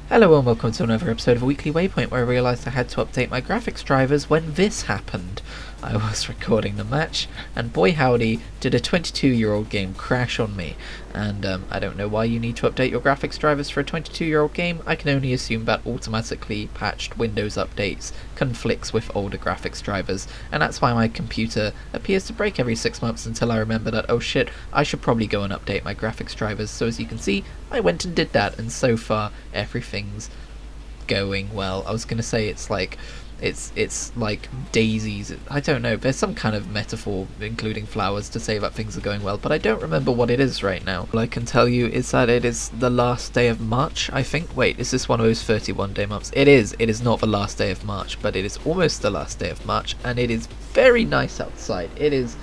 Hello and welcome to another episode of Weekly Waypoint, where I realised I had to update my graphics drivers when this happened. I was recording the match, and boy howdy, did a 22-year-old game crash on me. And I don't know why you need to update your graphics drivers for a 22-year-old game. I can only assume that automatically patched Windows updates conflicts with older graphics drivers, and that's why my computer appears to break every 6 months until I remember that, oh shit, I should probably go and update my graphics drivers. So as you can see, I went and did that, and so far everything's going well. I was gonna say it's like daisies. I don't know, there's some kind of metaphor including flowers to say that things are going well, but I don't remember what it is right now. All I can tell you is that it is the last day of March, I think. Wait, is this one of those 31-day months? It is not the last day of March, but it is almost the last day of March, and it is very nice outside. It is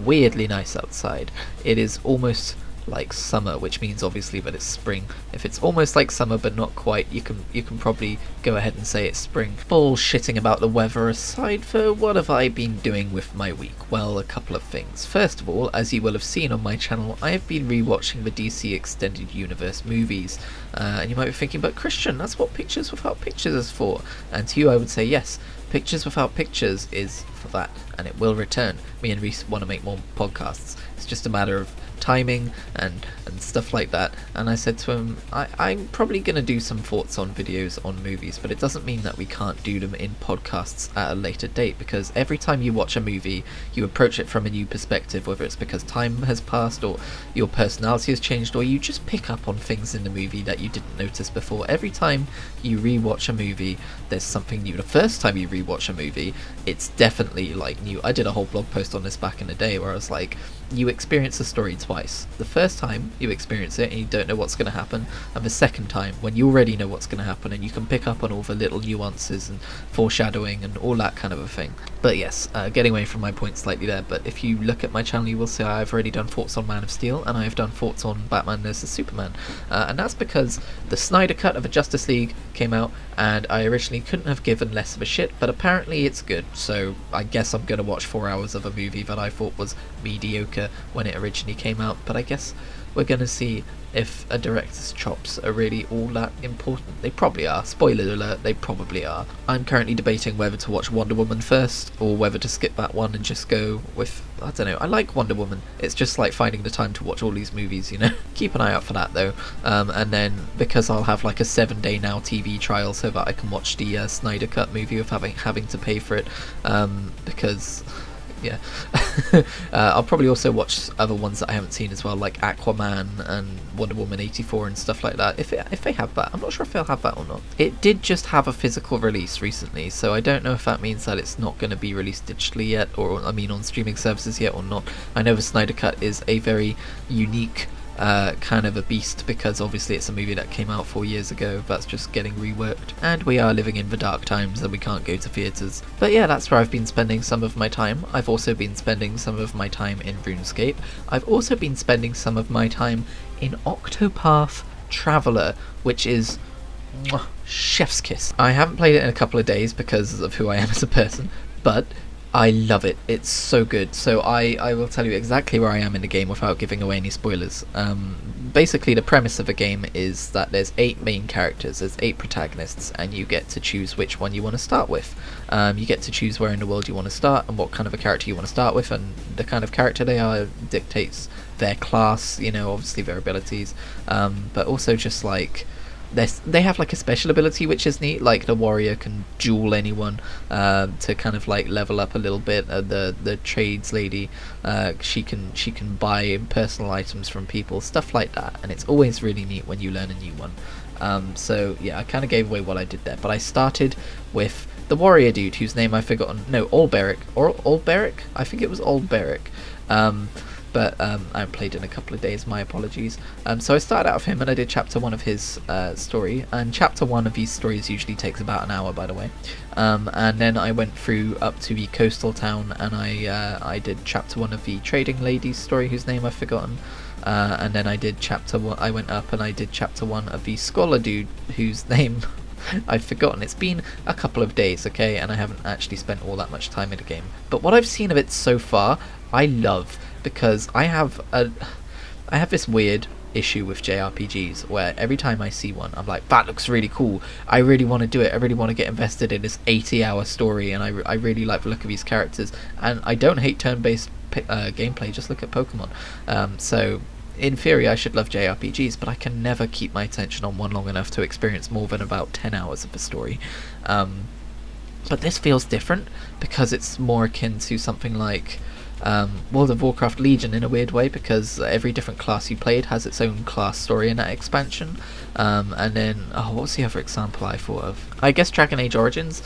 weirdly nice outside. It is almost like summer, which means obviously that it's spring. If it's almost like summer but not quite, you can probably go ahead and say it's spring. Bullshitting about the weather aside, for what have I been doing with my week? Well, a couple of things. First of all, as you will have seen on my channel, I have been rewatching the DC Extended Universe movies, and you might be thinking, but Christian, that's what Pictures Without Pictures is for. And to you I would say yes, Pictures Without Pictures is for that, and it will return. Me and Reese want to make more podcasts. It's just a matter of timing and stuff like that, and I said to him, I'm probably going to do some thoughts on videos on movies, but it doesn't mean that we can't do them in podcasts at a later date, because every time you watch a movie you approach it from a new perspective, whether it's because time has passed or your personality has changed, or you just pick up on things in the movie that you didn't notice before. Every time you rewatch a movie there's something new. The first time you rewatch a movie it's definitely like new. I did a whole blog post on this back in the day where I was like, you experience a story twice. The first time you experience it and you don't know what's going to happen, and the second time when you already know what's going to happen and you can pick up on all the little nuances and foreshadowing and all that kind of a thing. But yes, getting away from my point slightly there, but if you look at my channel you will see I've already done thoughts on Man of Steel, and I have done thoughts on Batman vs Superman, and that's because the Snyder cut of the Justice League came out, and I originally couldn't have given less of a shit, but apparently it's good, so I guess I'm going to watch 4 hours of a movie that I thought was mediocre when it originally came out. But I guess we're going to see if a director's chops are really all that important. They probably are. Spoiler alert, they probably are. I'm currently debating whether to watch Wonder Woman first or whether to skip that one and just go with, I don't know, I like Wonder Woman. It's just like finding the time to watch all these movies, you know. Keep an eye out for that though, and then because I'll have like a 7-day Now TV trial so that I can watch the Snyder Cut movie without having to pay for it, because yeah. I'll probably also watch other ones that I haven't seen as well, like Aquaman and Wonder Woman 84 and stuff like that, if they have that. I'm not sure if they'll have that or not. It did just have a physical release recently, so I don't know if that means that it's not going to be released digitally yet, or I mean on streaming services yet or not. I know the Snyder Cut is a very unique kind of a beast, because obviously it's a movie that came out 4 years ago that's just getting reworked, and we are living in the dark times and we can't go to theatres. But yeah, that's where I've been spending some of my time. I've also been spending some of my time in RuneScape. I've also been spending some of my time in Octopath Traveller, which is chef's kiss. I haven't played it in a couple of days because of who I am as a person, but I love it. It's so good. So I will tell you exactly where I am in the game without giving away any spoilers. Basically the premise of the game is that there's 8 main characters, there's 8 protagonists, and you get to choose which one you want to start with. You get to choose where in the world you want to start and what kind of a character you want to start with, and the kind of character they are dictates their class, you know, obviously their abilities, but also just like they have like a special ability which is neat, like the warrior can duel anyone to kind of like level up a little bit. The trades lady, she can buy personal items from people, stuff like that, and it's always really neat when you learn a new one. So yeah, I kind of gave away what I did there, but I started with the warrior dude whose name I've forgotten. No, Olberic, I think it was Olberic. But I haven't played in a couple of days, my apologies. So I started out with him and I did chapter 1 of his story, and chapter 1 of these stories usually takes about an hour, by the way. And then I went through up to the coastal town and I did chapter 1 of the trading lady's story whose name I've forgotten. And then I did chapter 1, I went up and I did chapter 1 of the scholar dude whose name I've forgotten. It's been a couple of days, okay, and I haven't actually spent all that much time in the game. But what I've seen of it so far, I love, because I have this weird issue with JRPGs, where every time I see one, I'm like, that looks really cool. I really want to do it. I really want to get invested in this 80-hour story, and I really like the look of these characters. And I don't hate turn-based gameplay. Just look at Pokemon. So in theory, I should love JRPGs, but I can never keep my attention on one long enough to experience more than about 10 hours of the story. But this feels different because it's more akin to something like World of Warcraft Legion in a weird way, because every different class you played has its own class story in that expansion. And then, what was the other example I thought of? I guess Dragon Age Origins,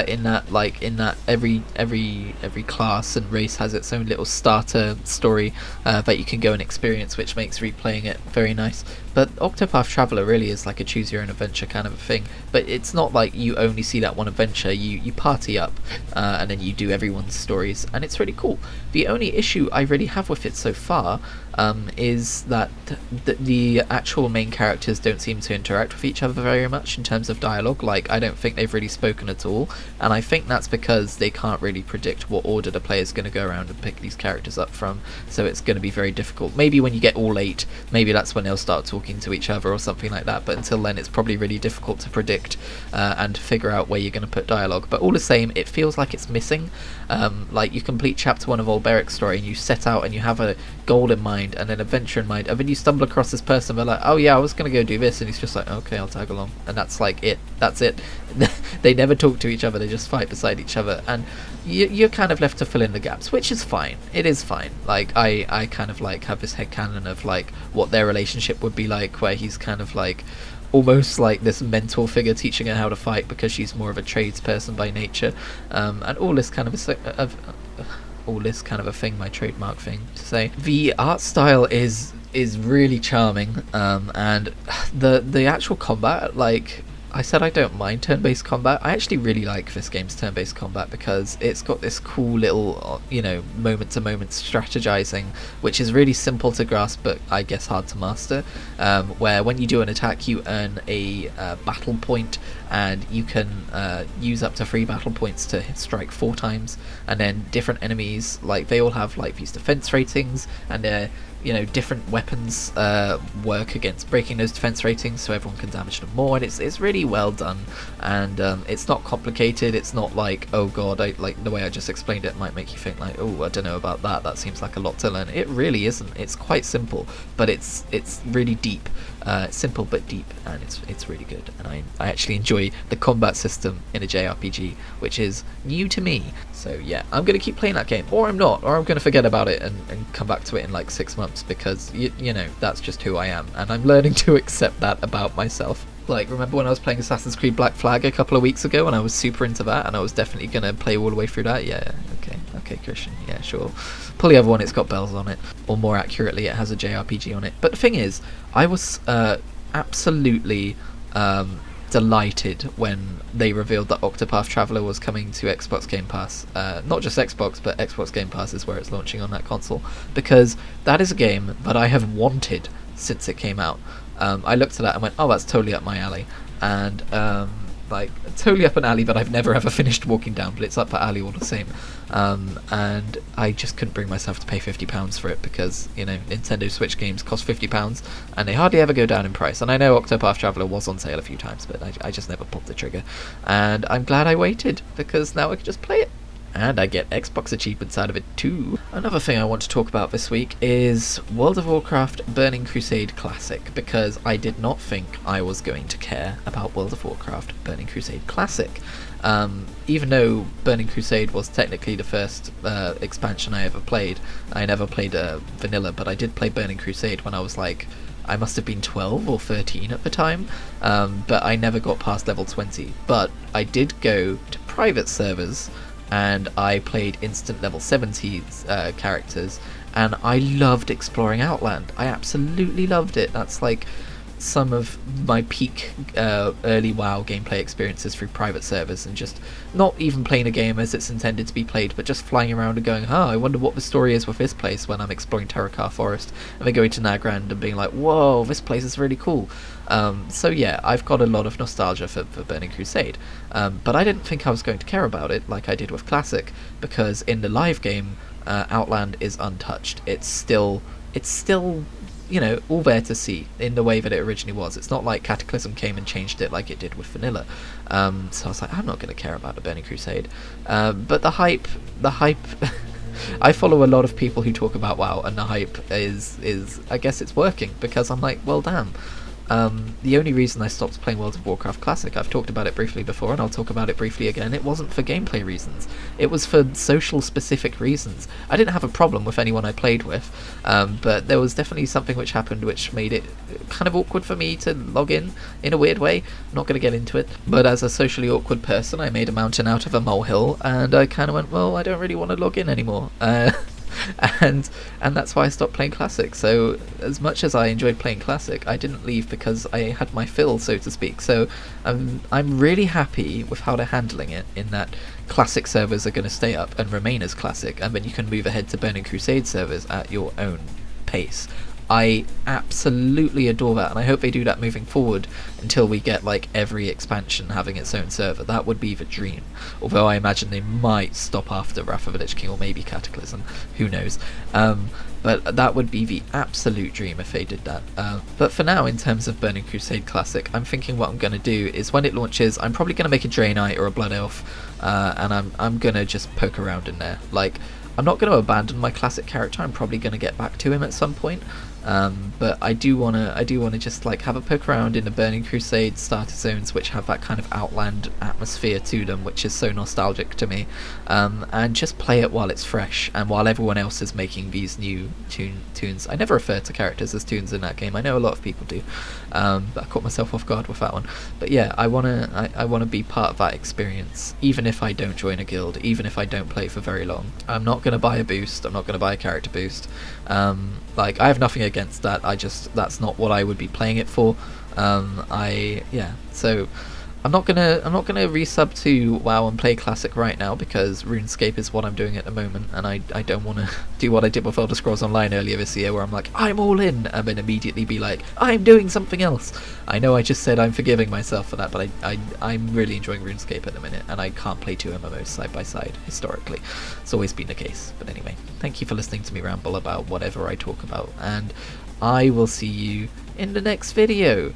in that every class and race has its own little starter story that you can go and experience, which makes replaying it very nice. But Octopath Traveller really is like a choose your own adventure kind of a thing, but it's not like you only see that one adventure. You party up, and then you do everyone's stories, and it's really cool. The only issue I really have with it so far is that the actual main characters don't seem to interact with each other very much in terms of dialogue. Like, I don't think they've really spoken at all, and I think that's because they can't really predict what order the player's going to go around and pick these characters up from, so it's going to be very difficult. Maybe when you get all 8, maybe that's when they'll start talking to each other or something like that, but until then it's probably really difficult to predict and figure out where you're going to put dialogue. But all the same, it feels like it's missing. Like, you complete chapter 1 of Old Beric's story and you set out and you have a goal in mind and an adventure in mind, and then you stumble across this person, they're like, oh yeah, I was going to go do this, and he's just like, okay, I'll tag along, and that's like it. That's it. They never talk to each other, they just fight beside each other, and you're kind of left to fill in the gaps, which is fine. It is fine. Like, I kind of like have this headcanon of like what their relationship would be like, where he's kind of like almost like this mentor figure teaching her how to fight because she's more of a tradesperson by nature, and all this kind of a thing, my trademark thing to say. The art style is really charming, and the actual combat, like I said, I don't mind turn-based combat. I actually really like this game's turn-based combat because it's got this cool little, moment-to-moment strategizing, which is really simple to grasp, but I guess hard to master. Where when you do an attack, you earn a battle point, and you can use up to 3 battle points to strike 4 times. And then different enemies, like they all have like these defense ratings, and they're different weapons work against breaking those defense ratings, so everyone can damage them more, and it's really well done, and it's not complicated. It's not like, oh god, like the way I just explained it might make you think like, oh, I don't know about that seems like a lot to learn. It really isn't. It's quite simple, but it's really deep. It's simple but deep, and it's really good, and I actually enjoy the combat system in a JRPG, which is new to me. So yeah, I'm going to keep playing that game, or I'm not, or I'm going to forget about it and come back to it in like 6 months, because that's just who I am, and I'm learning to accept that about myself. Like, remember when I was playing Assassin's Creed Black Flag a couple of weeks ago, and I was super into that, and I was definitely going to play all the way through that? Yeah, okay, Christian, yeah, sure. Pull the other one, it's got bells on it, or more accurately, it has a JRPG on it. But the thing is, I was absolutely delighted when they revealed that Octopath Traveller was coming to Xbox Game Pass. Not just Xbox, but Xbox Game Pass is where it's launching on that console, because that is a game that I have wanted since it came out. I looked at that and went, oh, that's totally up my alley, and like totally up an alley that I've never ever finished walking down, but it's up that alley all the same. And I just couldn't bring myself to pay £50 for it, because Nintendo Switch games cost £50 and they hardly ever go down in price. And I know Octopath Traveller was on sale a few times, but I just never pulled the trigger, and I'm glad I waited, because now I can just play it. And I get Xbox achievements out of it too. Another thing I want to talk about this week is World of Warcraft Burning Crusade Classic, because I did not think I was going to care about World of Warcraft Burning Crusade Classic. Even though Burning Crusade was technically the first expansion I ever played. I never played Vanilla, but I did play Burning Crusade when I was like, I must have been 12 or 13 at the time, but I never got past level 20. But I did go to private servers, and I played instant level 70 characters, and I loved exploring Outland. I absolutely loved it. That's like some of my peak early WoW gameplay experiences through private servers, and just not even playing a game as it's intended to be played, but just flying around and going, I wonder what the story is with this place when I'm exploring Terakar Forest, and then going to Nagrand and being like, whoa, this place is really cool. So yeah, I've got a lot of nostalgia for Burning Crusade, but I didn't think I was going to care about it like I did with Classic, because in the live game, Outland is untouched. It's still you know, all there to see in the way that it originally was. It's not like Cataclysm came and changed it like it did with Vanilla. So I was like, I'm not going to care about the Burning Crusade. But the hype, I follow a lot of people who talk about WoW, and the hype is I guess it's working, because I'm like, well, damn. The only reason I stopped playing World of Warcraft Classic, I've talked about it briefly before and I'll talk about it briefly again, it wasn't for gameplay reasons. It was for social specific reasons. I didn't have a problem with anyone I played with, but there was definitely something which happened which made it kind of awkward for me to log in a weird way. I'm not going to get into it, but as a socially awkward person, I made a mountain out of a molehill, and I kind of went, well, I don't really want to log in anymore. And that's why I stopped playing Classic. So as much as I enjoyed playing Classic, I didn't leave because I had my fill, so to speak. So I'm really happy with how they're handling it, in that Classic servers are going to stay up and remain as Classic, and then you can move ahead to Burning Crusade servers at your own pace. I absolutely adore that, and I hope they do that moving forward until we get like every expansion having its own server. That would be the dream, although I imagine they might stop after Wrath of the Lich King, or maybe Cataclysm, who knows. But that would be the absolute dream if they did that. But for now, in terms of Burning Crusade Classic, I'm thinking what I'm going to do is, when it launches, I'm probably going to make a Draenei or a Blood Elf, and I'm going to just poke around in there. Like, I'm not going to abandon my Classic character. I'm probably going to get back to him at some point. But I do wanna just like have a poke around in the Burning Crusade starter zones, which have that kind of Outland atmosphere to them, which is so nostalgic to me, and just play it while it's fresh and while everyone else is making these new tunes. I never refer to characters as tunes in that game. I know a lot of people do, but I caught myself off guard with that one. But yeah, I wanna be part of that experience, even if I don't join a guild, even if I don't play for very long. I'm not gonna buy a boost. I'm not gonna buy a character boost. Like, I have nothing against that. That's not what I would be playing it for. So I'm not gonna resub to WoW and play Classic right now, because RuneScape is what I'm doing at the moment, and I don't want to do what I did with Elder Scrolls Online earlier this year, where I'm like, I'm all in, and then immediately be like, I'm doing something else. I know I just said I'm forgiving myself for that, but I'm really enjoying RuneScape at the minute, and I can't play two MMOs side by side, historically. It's always been the case. But anyway, thank you for listening to me ramble about whatever I talk about, and I will see you in the next video.